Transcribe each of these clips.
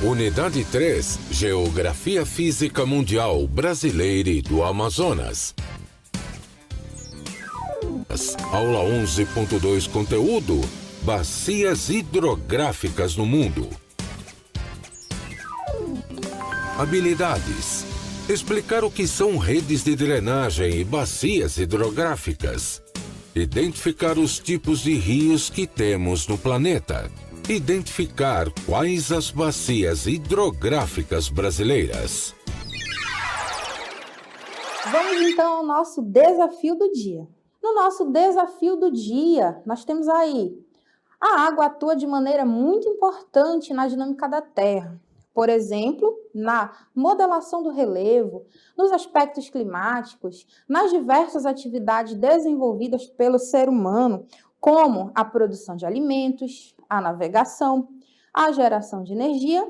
Unidade 3, Geografia Física Mundial Brasileira e do Amazonas. Aula 11.2, conteúdo: Bacias hidrográficas no mundo. Habilidades: explicar o que são redes de drenagem e bacias hidrográficas. Identificar os tipos de rios que temos no planeta. Identificar quais as bacias hidrográficas brasileiras. Vamos então ao nosso desafio do dia. No nosso desafio do dia, nós temos aí: a água atua de maneira muito importante na dinâmica da Terra. Por exemplo, na modelação do relevo, nos aspectos climáticos, nas diversas atividades desenvolvidas pelo ser humano, como a produção de alimentos, a navegação, a geração de energia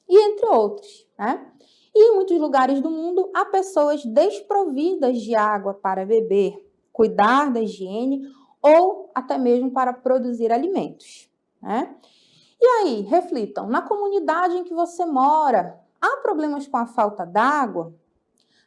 e entre outros, né? E em muitos lugares do mundo há pessoas desprovidas de água para beber, cuidar da higiene ou até mesmo para produzir alimentos, né? E aí, reflitam, na comunidade em que você mora, há problemas com a falta d'água?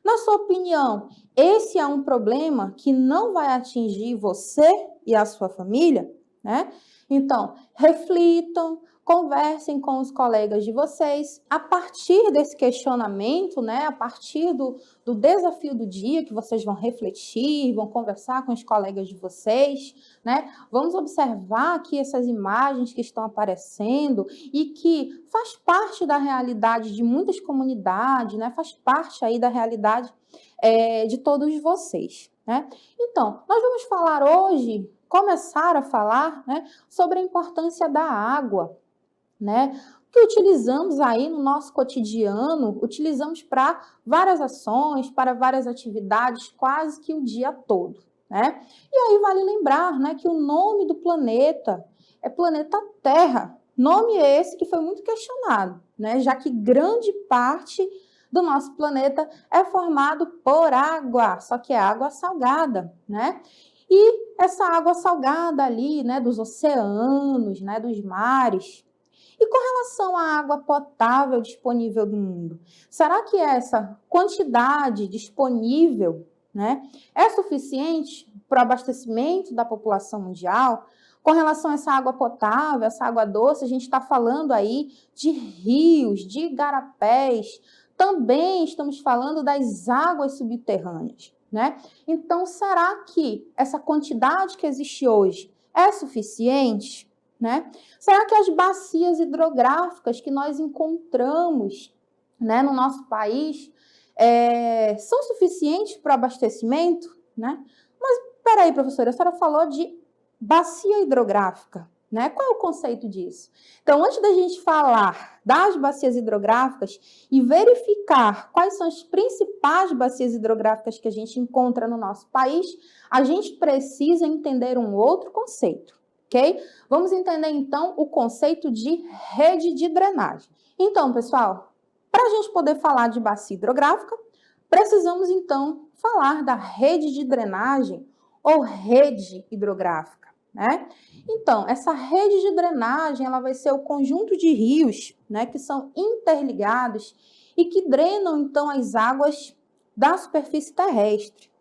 Na sua opinião, esse é um problema que não vai atingir você e a sua família, né? Então, reflitam, conversem com os colegas de vocês. A partir desse questionamento, né? A partir do desafio do dia, que vocês vão refletir, vão conversar com os colegas de vocês, né? Vamos observar aqui essas imagens que estão aparecendo e que faz parte da realidade de muitas comunidades, né? Faz parte aí da realidade de todos vocês, né? Então, nós vamos falar hoje, começar a falar, né, sobre a importância da água, né, que utilizamos aí no nosso cotidiano, utilizamos para várias ações, para várias atividades, quase que o dia todo, né? E aí vale lembrar, né, que o nome do planeta é planeta Terra, nome esse que foi muito questionado, né, já que grande parte do nosso planeta é formado por água, só que é água salgada, né? E essa água salgada ali, né, dos oceanos, né, dos mares. E com relação à água potável disponível no mundo, será que essa quantidade disponível, né, é suficiente para o abastecimento da população mundial? Com relação a essa água potável, essa água doce, a gente está falando aí de rios, de igarapés, também estamos falando das águas subterrâneas, né? Então, será que essa quantidade que existe hoje é suficiente, né? Será que as bacias hidrográficas que nós encontramos, né, no nosso país são suficientes para o abastecimento, né? Mas, peraí, professora, a senhora falou de bacia hidrográfica, né? Qual é o conceito disso? Então, antes da gente falar das bacias hidrográficas e verificar quais são as principais bacias hidrográficas que a gente encontra no nosso país, a gente precisa entender um outro conceito, ok? Vamos entender, então, o conceito de rede de drenagem. Então, pessoal, para a gente poder falar de bacia hidrográfica, precisamos, então, falar da rede de drenagem ou rede hidrográfica, né? Então, essa rede de drenagem, ela vai ser o conjunto de rios, né, que são interligados e que drenam, então, as águas da superfície terrestre.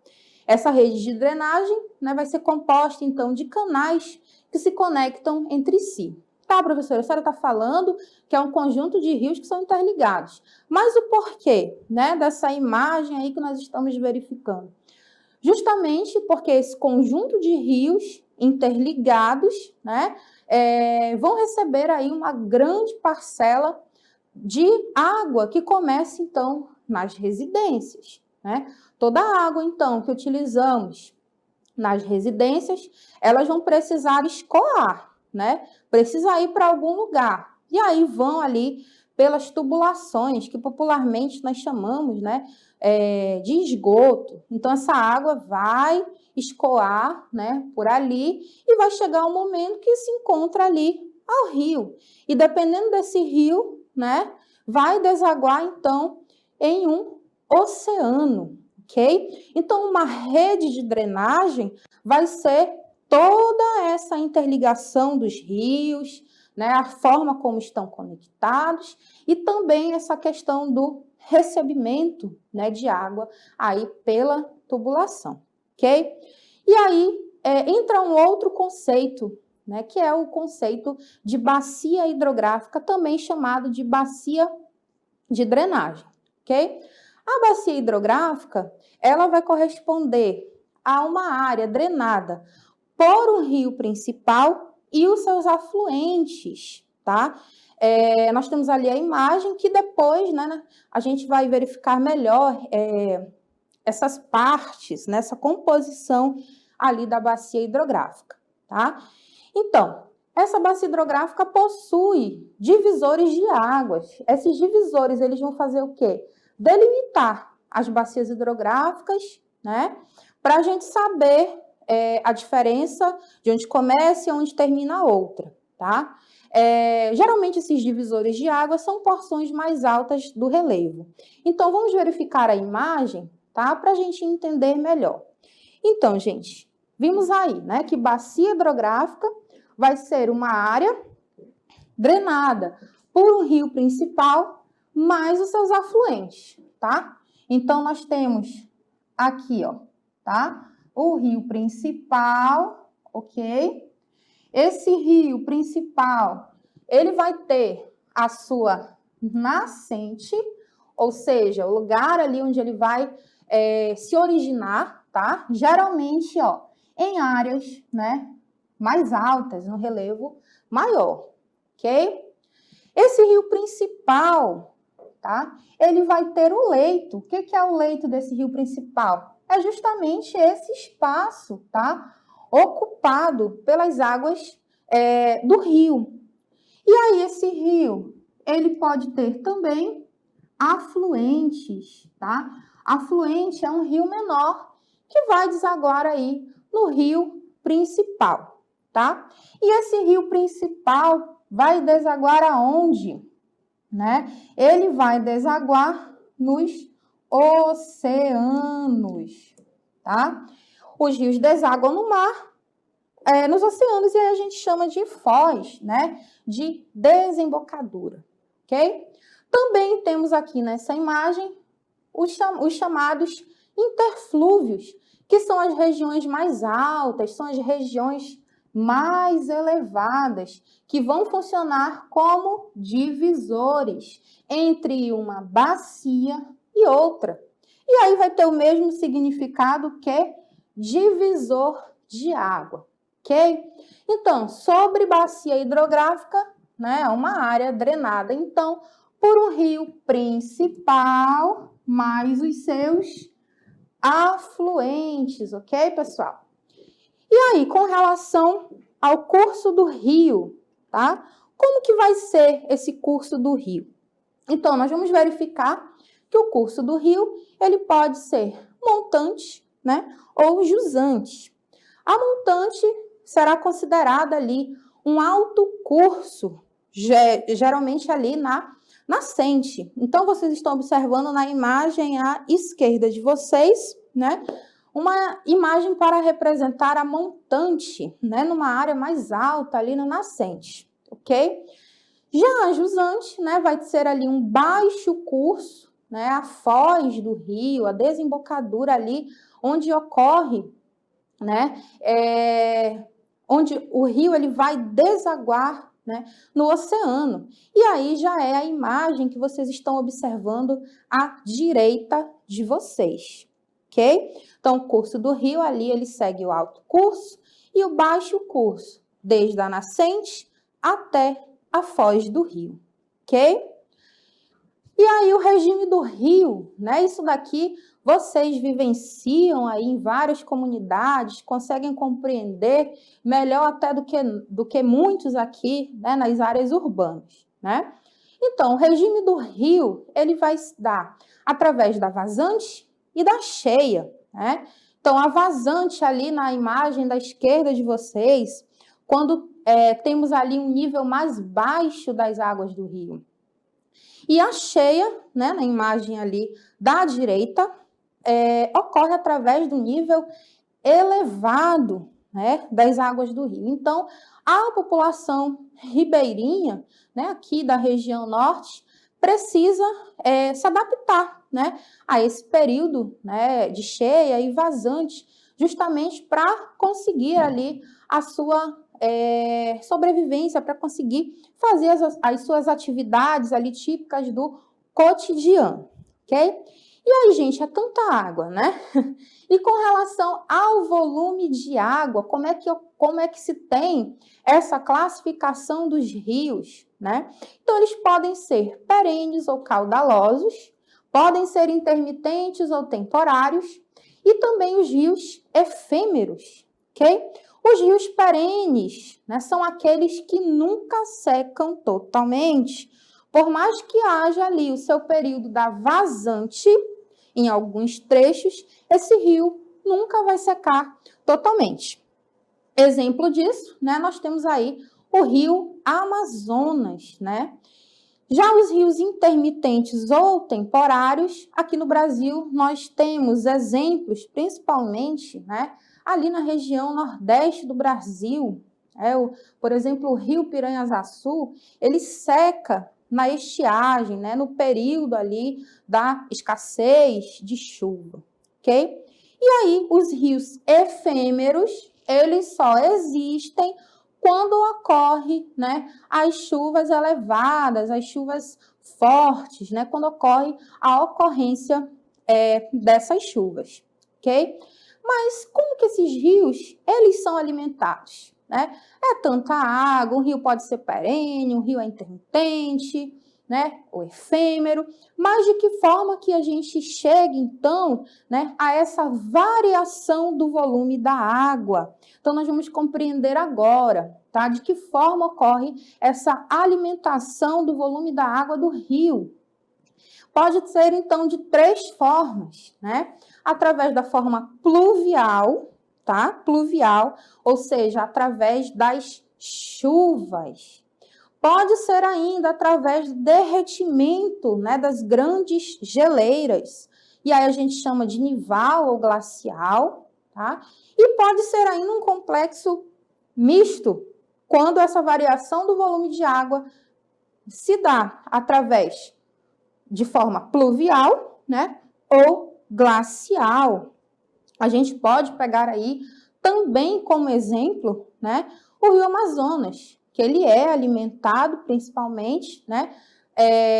Essa rede de drenagem, né, vai ser composta, então, de canais que se conectam entre si. Tá, professora, a senhora está falando que é um conjunto de rios que são interligados. Mas o porquê, né, dessa imagem aí que nós estamos verificando? Justamente porque esse conjunto de rios interligados, né, vão receber aí uma grande parcela de água que começa, então, nas residências, né? Toda a água, então, que utilizamos nas residências, elas vão precisar escoar, né? Precisa ir para algum lugar. E aí vão ali pelas tubulações, que popularmente nós chamamos, né, de esgoto. Então, essa água vai escoar, né, por ali e vai chegar um momento que se encontra ali ao rio. E dependendo desse rio, né, vai desaguar, então, em um oceano, ok? Então, uma rede de drenagem vai ser toda essa interligação dos rios, né, a forma como estão conectados e também essa questão do recebimento, né, de água aí pela tubulação, ok? E aí entra um outro conceito, né, que é o conceito de bacia hidrográfica, também chamado de bacia de drenagem, ok? A bacia hidrográfica, ela vai corresponder a uma área drenada por um rio principal e os seus afluentes, tá? Nós temos ali a imagem que depois, né, a gente vai verificar melhor essas partes, nessa composição ali da bacia hidrográfica, tá? Então, essa bacia hidrográfica possui divisores de águas. Esses divisores, eles vão fazer o quê? Delimitar as bacias hidrográficas, né? Para a gente saber a diferença de onde começa e onde termina a outra, tá? Geralmente, esses divisores de água são porções mais altas do relevo. Então, vamos verificar a imagem, tá? Para a gente entender melhor. Então, gente, vimos aí, né, que bacia hidrográfica vai ser uma área drenada por um rio principal mais os seus afluentes, tá? Então, nós temos aqui, ó, tá? O rio principal, ok? Esse rio principal, ele vai ter a sua nascente, ou seja, o lugar ali onde ele vai se originar, tá? Geralmente, ó, em áreas, né, mais altas, no relevo maior, ok? Esse rio principal, tá? Ele vai ter o leito. O que é o leito desse rio principal? É justamente esse espaço, tá? Ocupado pelas águas do rio. E aí, esse rio, ele pode ter também afluentes, tá? Afluente é um rio menor que vai desaguar aí no rio principal, tá? E esse rio principal vai desaguar aonde? Né? Ele vai desaguar nos oceanos, tá? Os rios desaguam no mar, nos oceanos, e aí a gente chama de foz, né? De desembocadura, ok? Também temos aqui nessa imagem os chamados interflúvios, que são as regiões mais altas, são as regiões mais elevadas, que vão funcionar como divisores entre uma bacia e outra. E aí vai ter o mesmo significado que divisor de água, ok? Então, sobre bacia hidrográfica, né, é uma área drenada, então, por um rio principal, mais os seus afluentes, ok, pessoal? E aí, com relação ao curso do rio, tá? Como que vai ser esse curso do rio? Então, nós vamos verificar que o curso do rio, ele pode ser montante, né, ou jusante. A montante será considerada ali um alto curso, geralmente ali na nascente. Então, vocês estão observando na imagem à esquerda de vocês, né, uma imagem para representar a montante, né, numa área mais alta ali na nascente, ok? Já a jusante, né, vai ser ali um baixo curso, né, a foz do rio, a desembocadura ali, onde ocorre, né, onde o rio ele vai desaguar, né, no oceano. E aí já é a imagem que vocês estão observando à direita de vocês, ok? Então, o curso do rio ali, ele segue o alto curso e o baixo curso, desde a nascente até a foz do rio, ok? E aí, o regime do rio, né? Isso daqui vocês vivenciam aí em várias comunidades, conseguem compreender melhor até do que muitos aqui, né, nas áreas urbanas, né? Então, o regime do rio, ele vai se dar através da vazante e da cheia, né? Então, a vazante ali na imagem da esquerda de vocês, quando temos ali um nível mais baixo das águas do rio. E a cheia, né, na imagem ali da direita, ocorre através do nível elevado, né, das águas do rio. Então, a população ribeirinha, né, aqui da região norte, precisa se adaptar, né, a esse período, né, de cheia e vazante, justamente para conseguir ali a sua sobrevivência, para conseguir fazer as suas atividades ali típicas do cotidiano, ok? E aí, gente, é tanta água, né? E com relação ao volume de água, como é que se tem essa classificação dos rios, né? Então, eles podem ser perenes ou caudalosos, podem ser intermitentes ou temporários, e também os rios efêmeros, ok? Os rios perenes, né, são aqueles que nunca secam totalmente. Por mais que haja ali o seu período da vazante, em alguns trechos, esse rio nunca vai secar totalmente. Exemplo disso, né, nós temos aí o rio Amazonas, né? Já os rios intermitentes ou temporários, aqui no Brasil nós temos exemplos, principalmente, né, ali na região nordeste do Brasil. Por exemplo, o rio Piranhaçu, ele seca na estiagem, né, no período ali da escassez de chuva, ok? E aí, os rios efêmeros, eles só existem quando ocorre, né, as chuvas elevadas, as chuvas fortes, né, quando ocorre a ocorrência dessas chuvas, ok? Mas como que esses rios, eles são alimentados, né? É tanta água, um rio pode ser perene, um rio é intermitente, né, ou efêmero, mas de que forma que a gente chega, então, né, a essa variação do volume da água? Então, nós vamos compreender agora, tá? De que forma ocorre essa alimentação do volume da água do rio. Pode ser, então, de três formas, né? Através da forma pluvial, tá? Pluvial, ou seja, através das chuvas. Pode ser ainda através do derretimento, né, das grandes geleiras. E aí a gente chama de nival ou glacial, tá? E pode ser ainda um complexo misto, quando essa variação do volume de água se dá através de forma pluvial, né, ou glacial. A gente pode pegar aí também como exemplo, né, o Rio Amazonas, que ele é alimentado principalmente, né,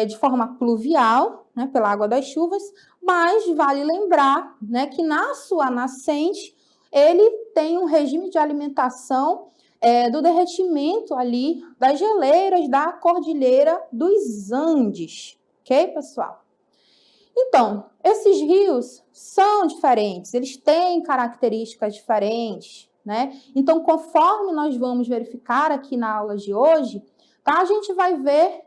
de forma pluvial, né, pela água das chuvas, mas vale lembrar, né, que na sua nascente ele tem um regime de alimentação do derretimento ali das geleiras da Cordilheira dos Andes, ok, pessoal? Então, esses rios são diferentes, eles têm características diferentes, né? Então, conforme nós vamos verificar aqui na aula de hoje, tá? A gente vai ver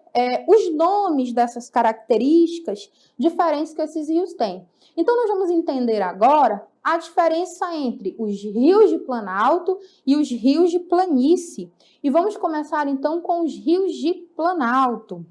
os nomes dessas características diferentes que esses rios têm. Então, nós vamos entender agora a diferença entre os rios de planalto e os rios de planície. E vamos começar, então, com os rios de planalto.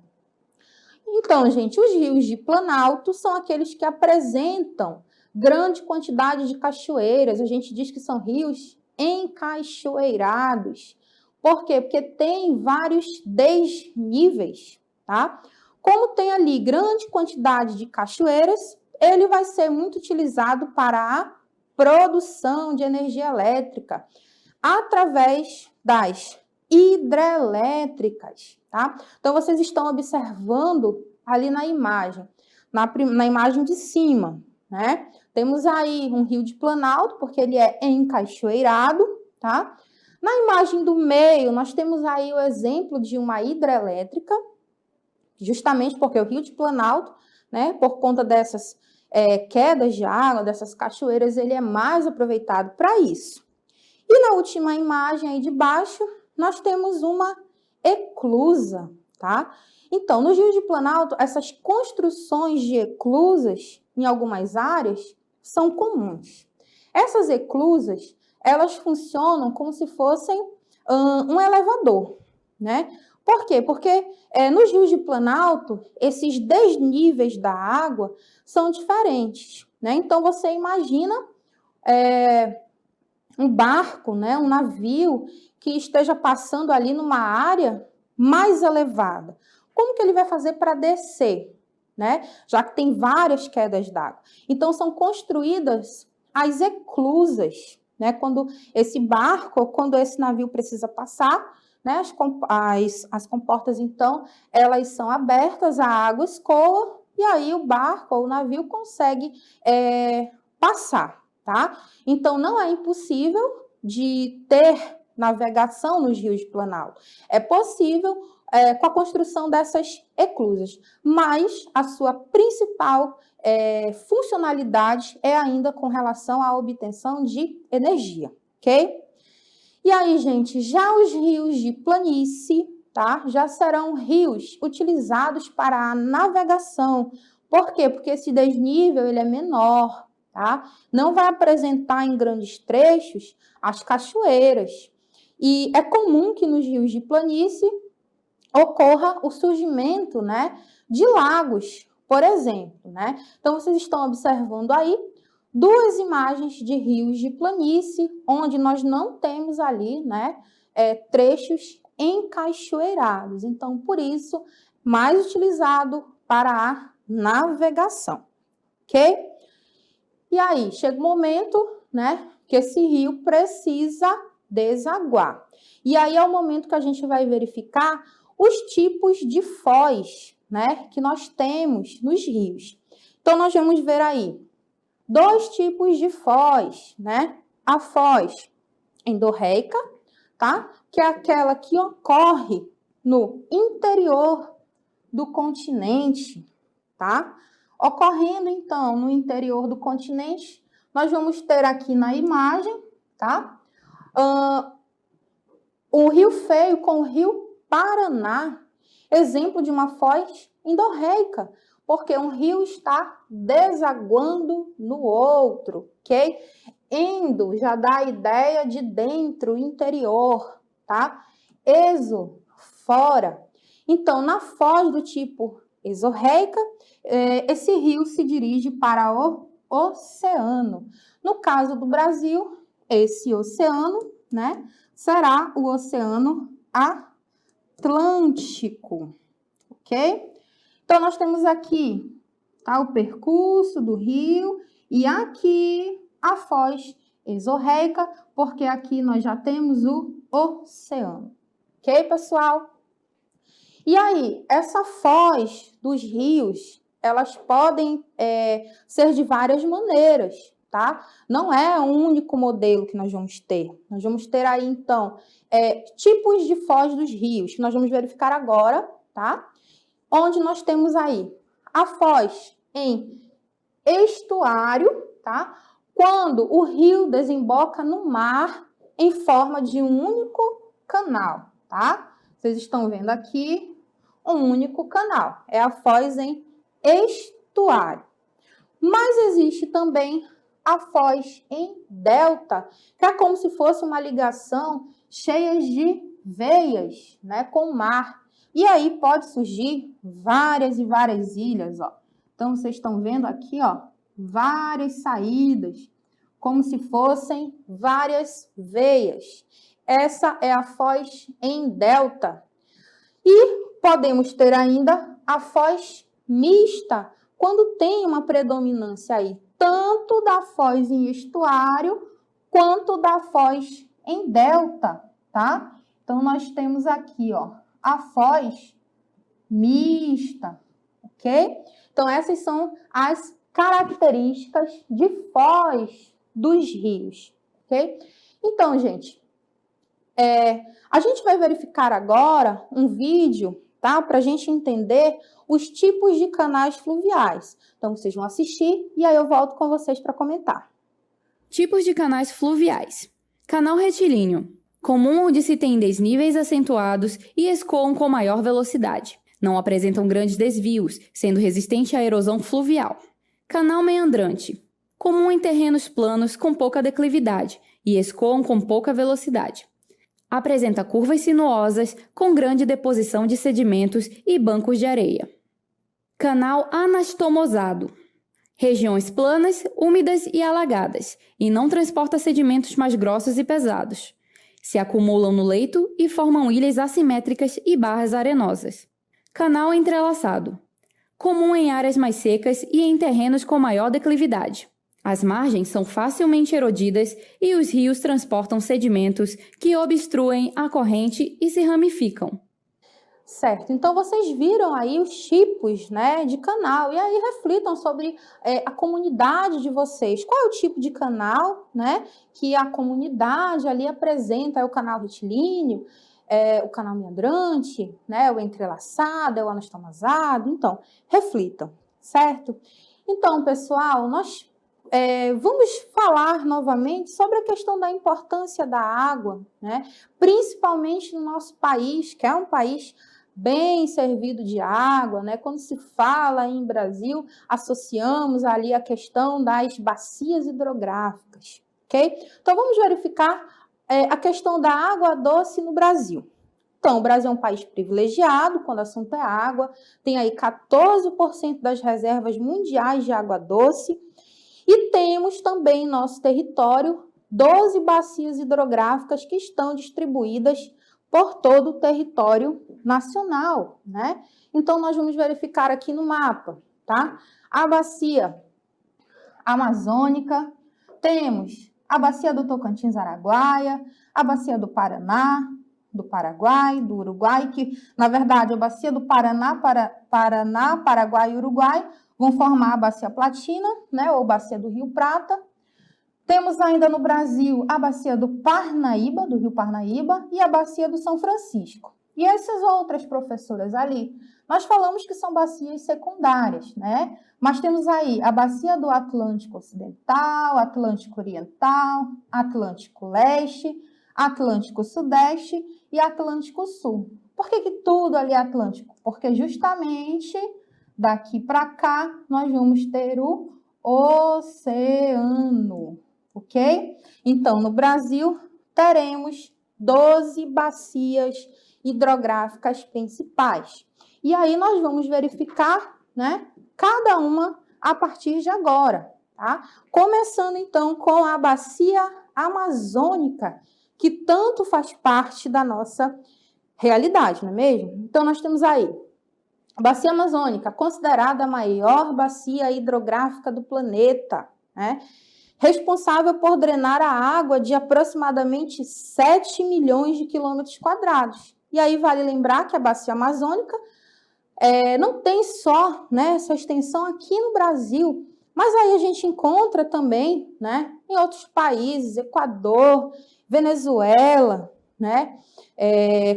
Então, gente, os rios de planalto são aqueles que apresentam grande quantidade de cachoeiras. A gente diz que são rios encachoeirados. Por quê? Porque tem vários desníveis, tá? Como tem ali grande quantidade de cachoeiras, ele vai ser muito utilizado para a produção de energia elétrica através das hidrelétricas, tá? Então, vocês estão observando ali na imagem, na imagem de cima, né? Temos aí um rio de planalto, porque ele é encachoeirado, tá? Na imagem do meio, nós temos aí o exemplo de uma hidrelétrica, justamente porque o rio de planalto, né, por conta dessas quedas de água, dessas cachoeiras, ele é mais aproveitado para isso. E na última imagem aí de baixo, nós temos uma eclusa, tá? Então, nos rios de planalto, essas construções de eclusas em algumas áreas são comuns. Essas eclusas, elas funcionam como se fossem um elevador, né? Por quê? Porque nos rios de planalto, esses desníveis da água são diferentes, né? Então, você imagina um barco, né? Um navio que esteja passando ali numa área mais elevada. Como que ele vai fazer para descer, né? Já que tem várias quedas d'água. Então, são construídas as eclusas, né? Quando esse barco, quando esse navio precisa passar, né? As comportas, então, elas são abertas, a água escoa, e aí o barco ou o navio consegue passar, tá? Então, não é impossível de ter navegação nos rios de planalto. É possível com a construção dessas eclusas, mas a sua principal funcionalidade é ainda com relação à obtenção de energia, ok? E aí, gente, já os rios de planície, tá? Já serão rios utilizados para a navegação. Por quê? Porque esse desnível ele é menor, tá? Não vai apresentar em grandes trechos as cachoeiras. E é comum que nos rios de planície ocorra o surgimento, né, de lagos, por exemplo, né? Então, vocês estão observando aí duas imagens de rios de planície, onde nós não temos ali, né, trechos encachoeirados. Então, por isso, mais utilizado para a navegação, ok? E aí, chega o momento, né, que esse rio precisa desaguar. E aí é o momento que a gente vai verificar os tipos de foz, né, que nós temos nos rios. Então, nós vamos ver aí dois tipos de foz, né? A foz endorreica, tá? Que é aquela que ocorre no interior do continente, tá? Ocorrendo, então, no interior do continente, nós vamos ter aqui na imagem, tá? O Rio Feio com o Rio Paraná, exemplo de uma foz endorreica, porque um rio está desaguando no outro, ok? Endo já dá a ideia de dentro, interior, tá? Exo, fora. Então, na foz do tipo exorreica, esse rio se dirige para o oceano. No caso do Brasil, esse oceano, né, será o Oceano Atlântico, ok? Então, nós temos aqui, tá, o percurso do rio e aqui a foz exorreica, porque aqui nós já temos o oceano, ok, pessoal? E aí, essa foz dos rios, elas podem ser de várias maneiras, tá? Não é um único modelo que nós vamos ter. Nós vamos ter aí, então, tipos de foz dos rios, que nós vamos verificar agora, tá? Onde nós temos aí a foz em estuário, tá? Quando o rio desemboca no mar em forma de um único canal, tá? Vocês estão vendo aqui um único canal. É a foz em estuário. Mas existe também a foz em delta, que é como se fosse uma ligação cheia de veias, né, com o mar. E aí pode surgir várias e várias ilhas, ó. Então, vocês estão vendo aqui, ó, várias saídas, como se fossem várias veias. Essa é a foz em delta. E podemos ter ainda a foz mista, quando tem uma predominância aí, tanto da foz em estuário, quanto da foz em delta, tá? Então, nós temos aqui, ó, a foz mista, ok? Então, essas são as características de foz dos rios, ok? Então, gente, a gente vai verificar agora um vídeo, tá? Para a gente entender os tipos de canais fluviais. Então, vocês vão assistir e aí eu volto com vocês para comentar. Tipos de canais fluviais. Canal retilíneo. Comum onde se tem desníveis acentuados e escoam com maior velocidade. Não apresentam grandes desvios, sendo resistente à erosão fluvial. Canal meandrante. Comum em terrenos planos com pouca declividade e escoam com pouca velocidade. Apresenta curvas sinuosas com grande deposição de sedimentos e bancos de areia. Canal anastomosado. Regiões planas, úmidas e alagadas, e não transporta sedimentos mais grossos e pesados. Se acumulam no leito e formam ilhas assimétricas e barras arenosas. Canal entrelaçado. Comum em áreas mais secas e em terrenos com maior declividade. As margens são facilmente erodidas e os rios transportam sedimentos que obstruem a corrente e se ramificam. Certo, então vocês viram aí os tipos, né, de canal, e aí reflitam sobre a comunidade de vocês. Qual é o tipo de canal, né, que a comunidade ali apresenta? É o canal retilíneo, o canal meandrante, né, o entrelaçado, é o anastomosado? Então, reflitam, certo? Então, pessoal, nós vamos falar novamente sobre a questão da importância da água, né, principalmente no nosso país, que é um país bem servido de água, né? Quando se fala em Brasil, associamos ali a questão das bacias hidrográficas, ok? Então, vamos verificar a questão da água doce no Brasil. Então, o Brasil é um país privilegiado quando o assunto é água, tem aí 14% das reservas mundiais de água doce e temos também em nosso território 12 bacias hidrográficas que estão distribuídas por todo o território nacional, né? Então, nós vamos verificar aqui no mapa, tá? A bacia amazônica, temos a bacia do Tocantins-Araguaia, a bacia do Paraná, do Paraguai, do Uruguai, que, na verdade, a bacia do Paraná, Paraguai e Uruguai vão formar a bacia Platina, né? Ou bacia do Rio Prata. Temos ainda no Brasil a bacia do Parnaíba, do Rio Parnaíba, e a bacia do São Francisco. E essas outras, professoras, ali, nós falamos que são bacias secundárias, né? Mas temos aí a bacia do Atlântico Ocidental, Atlântico Oriental, Atlântico Leste, Atlântico Sudeste e Atlântico Sul. Por que tudo ali é Atlântico? Porque justamente daqui para cá nós vamos ter o oceano. Ok? Então, no Brasil, teremos 12 bacias hidrográficas principais. E aí, nós vamos verificar, né, cada uma a partir de agora, tá? Começando, então, com a bacia amazônica, que tanto faz parte da nossa realidade, não é mesmo? Então, nós temos aí a bacia amazônica, considerada a maior bacia hidrográfica do planeta, né? Responsável por drenar a água de aproximadamente 7 milhões de quilômetros quadrados. E aí vale lembrar que a bacia amazônica não tem só, né, essa extensão aqui no Brasil, mas aí a gente encontra também, né, em outros países, Equador, Venezuela, né,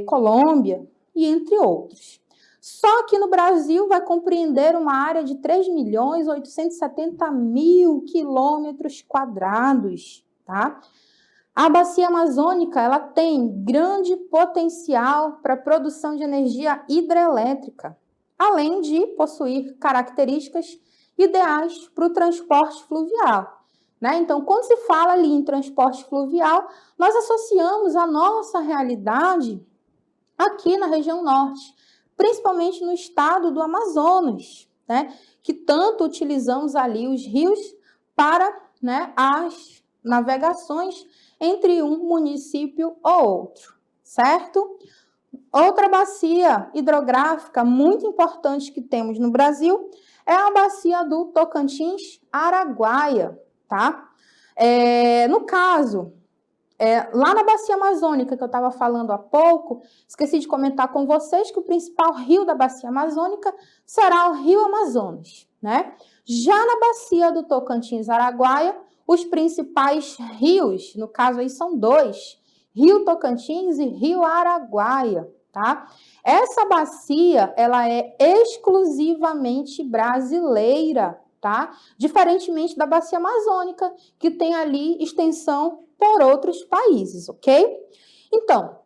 Colômbia e entre outros. Só que no Brasil vai compreender uma área de 3.870.000 quilômetros quadrados, tá? A bacia amazônica, ela tem grande potencial para a produção de energia hidrelétrica, além de possuir características ideais para o transporte fluvial, né? Então, quando se fala ali em transporte fluvial, nós associamos a nossa realidade aqui na região norte, principalmente no estado do Amazonas, né, que tanto utilizamos ali os rios para, né, as navegações entre um município ou outro, certo? Outra bacia hidrográfica muito importante que temos no Brasil é a bacia do Tocantins-Araguaia, tá? No caso, lá na bacia amazônica, que eu estava falando há pouco, esqueci de comentar com vocês que o principal rio da bacia amazônica será o Rio Amazonas, né? Já na bacia do Tocantins-Araguaia, os principais rios, no caso aí são dois, Rio Tocantins e Rio Araguaia, tá? Essa bacia, ela é exclusivamente brasileira, tá? Diferentemente da bacia amazônica, que tem ali extensão por outros países, ok? Então,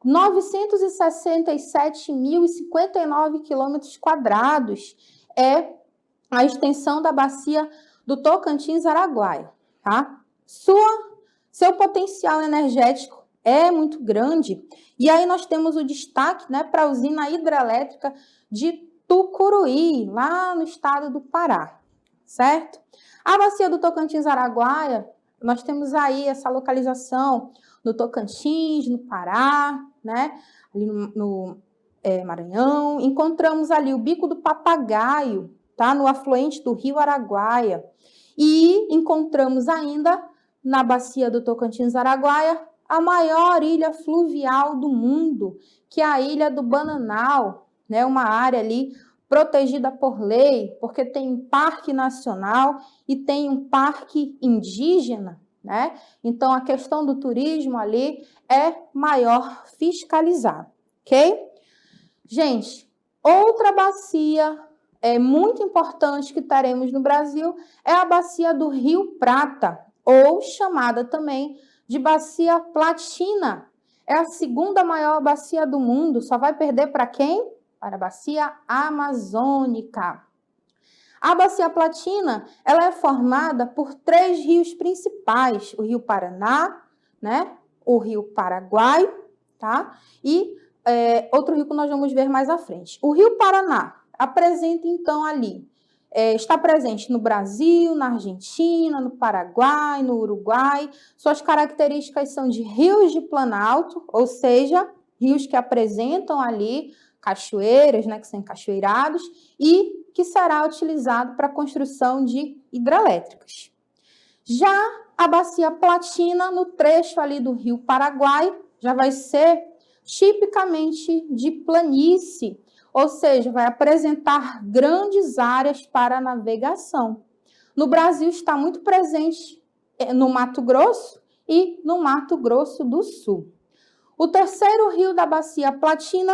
967.059 quilômetros quadrados é a extensão da bacia do Tocantins-Araguaia, tá? Seu potencial energético é muito grande. E aí nós temos o destaque, né, para a usina hidrelétrica de Tucuruí, lá no estado do Pará, certo? A bacia do Tocantins-Araguaia, nós temos aí essa localização no Tocantins, no Pará, né, ali no Maranhão. Encontramos ali o Bico do Papagaio, tá, no afluente do rio Araguaia. E encontramos ainda, na bacia do Tocantins-Araguaia, a maior ilha fluvial do mundo, que é a Ilha do Bananal, né? Uma área ali protegida por lei, porque tem um parque nacional e tem um parque indígena, né? Então, a questão do turismo ali é maior fiscalizada, ok? Gente, outra bacia muito importante que teremos no Brasil é a bacia do Rio Prata, ou chamada também de Bacia Platina. É a segunda maior bacia do mundo, só vai perder para quem? Para a Bacia Amazônica. A Bacia Platina, ela é formada por 3 rios principais, o Rio Paraná, né? O Rio Paraguai, tá? E outro rio que nós vamos ver mais à frente. O Rio Paraná apresenta, então, ali, está presente no Brasil, na Argentina, no Paraguai, no Uruguai. Suas características são de rios de planalto, ou seja, rios que apresentam ali cachoeiras, né, que são encachoeirados, e que será utilizado para a construção de hidrelétricas. Já a Bacia Platina, no trecho ali do Rio Paraguai, já vai ser tipicamente de planície, ou seja, vai apresentar grandes áreas para navegação. No Brasil está muito presente no Mato Grosso e no Mato Grosso do Sul. O terceiro rio da Bacia Platina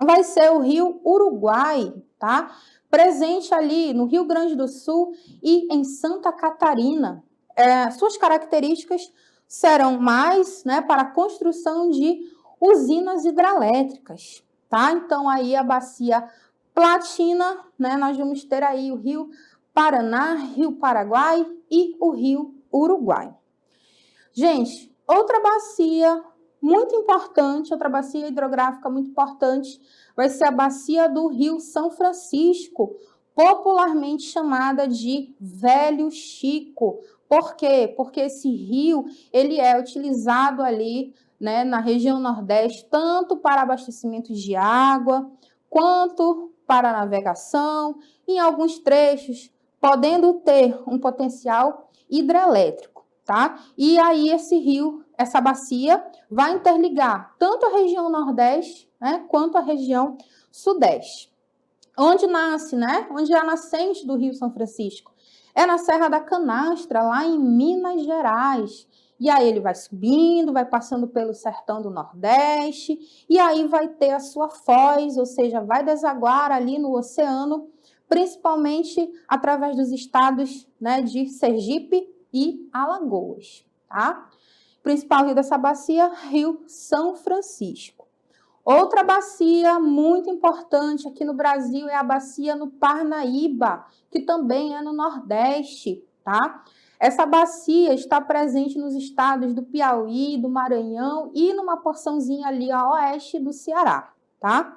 vai ser o Rio Uruguai, tá? Presente ali no Rio Grande do Sul e em Santa Catarina. Suas características serão mais, né, para a construção de usinas hidrelétricas, tá? Então, aí a Bacia Platina, né, nós vamos ter aí o Rio Paraná, Rio Paraguai e o Rio Uruguai. Gente, outra bacia muito importante, outra bacia hidrográfica muito importante, vai ser a bacia do Rio São Francisco, popularmente chamada de Velho Chico. Por quê? Porque esse rio, ele é utilizado ali, né, na região Nordeste, tanto para abastecimento de água, quanto para navegação, em alguns trechos, podendo ter um potencial hidrelétrico, tá? E aí esse rio, essa bacia, vai interligar tanto a região Nordeste, né, quanto a região Sudeste. Onde nasce, né? Onde é a nascente do Rio São Francisco? É na Serra da Canastra, lá em Minas Gerais. E aí ele vai subindo, vai passando pelo sertão do Nordeste, e aí vai ter a sua foz, ou seja, vai desaguar ali no oceano, principalmente através dos estados, né, de Sergipe e Alagoas, tá? O principal rio dessa bacia, Rio São Francisco. Outra bacia muito importante aqui no Brasil é a bacia no Parnaíba, que também é no Nordeste, tá? Essa bacia está presente nos estados do Piauí, do Maranhão e numa porçãozinha ali a oeste do Ceará, tá?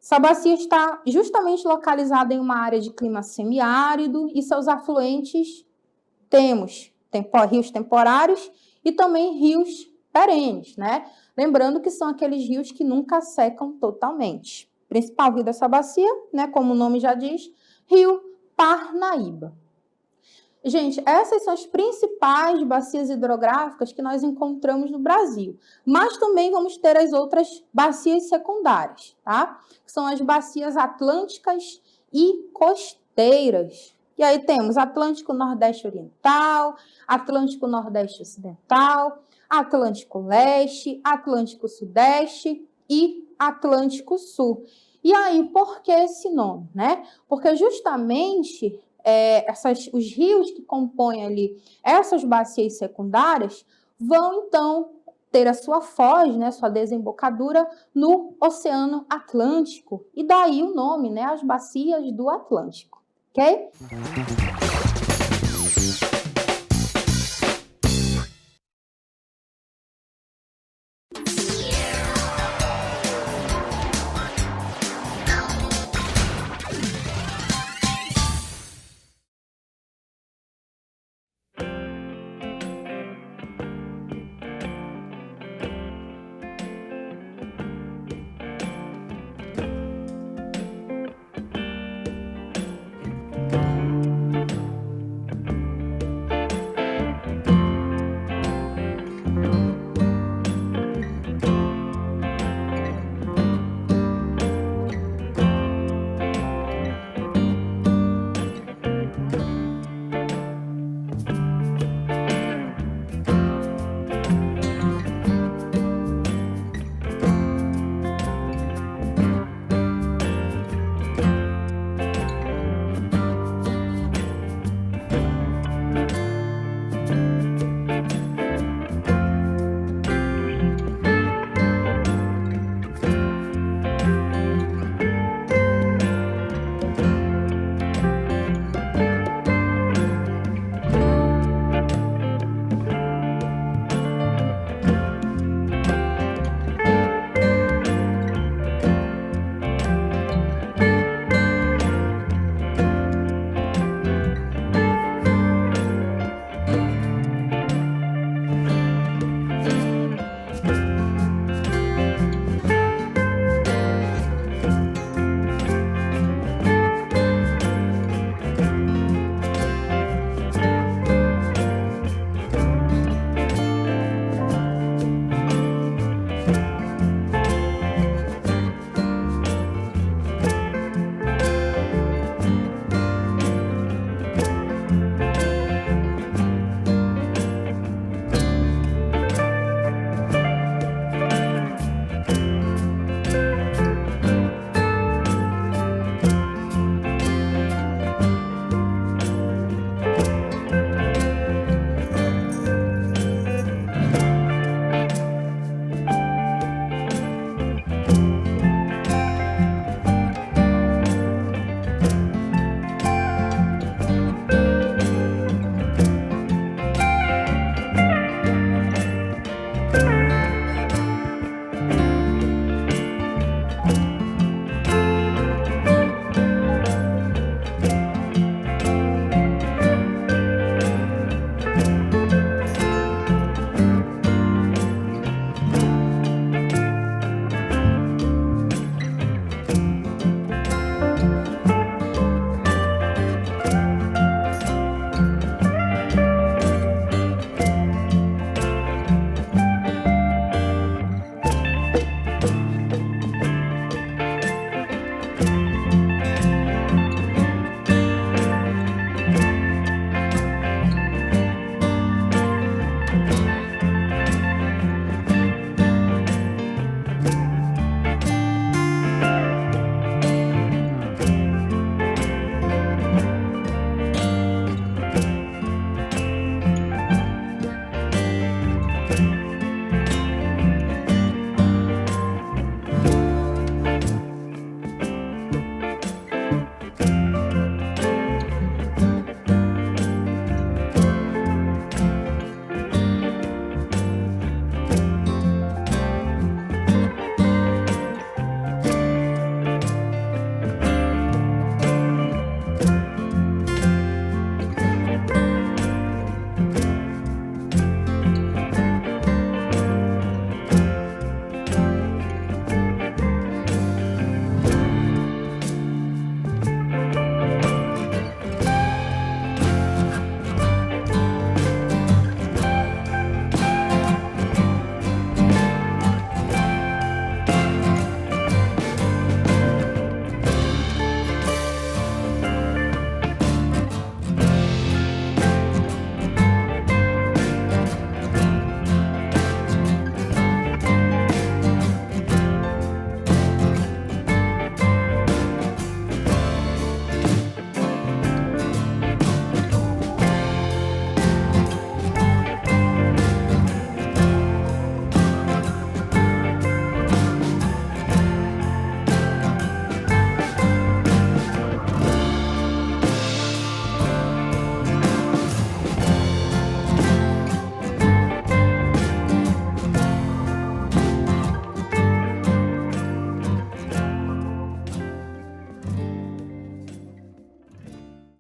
Essa bacia está justamente localizada em uma área de clima semiárido e seus afluentes temos rios temporários e também rios perenes, né? Lembrando que são aqueles rios que nunca secam totalmente. O principal rio dessa bacia, né, como o nome já diz, Rio Parnaíba. Gente, essas são as principais bacias hidrográficas que nós encontramos no Brasil. Mas também vamos ter as outras bacias secundárias, tá? Que são as bacias atlânticas e costeiras. E aí temos Atlântico Nordeste Oriental, Atlântico Nordeste Ocidental, Atlântico Leste, Atlântico Sudeste e Atlântico Sul. E aí, por que esse nome, né? Porque justamente os rios que compõem ali essas bacias secundárias vão, então, ter a sua foz, né, sua desembocadura no Oceano Atlântico. E daí o nome, né, as bacias do Atlântico, ok?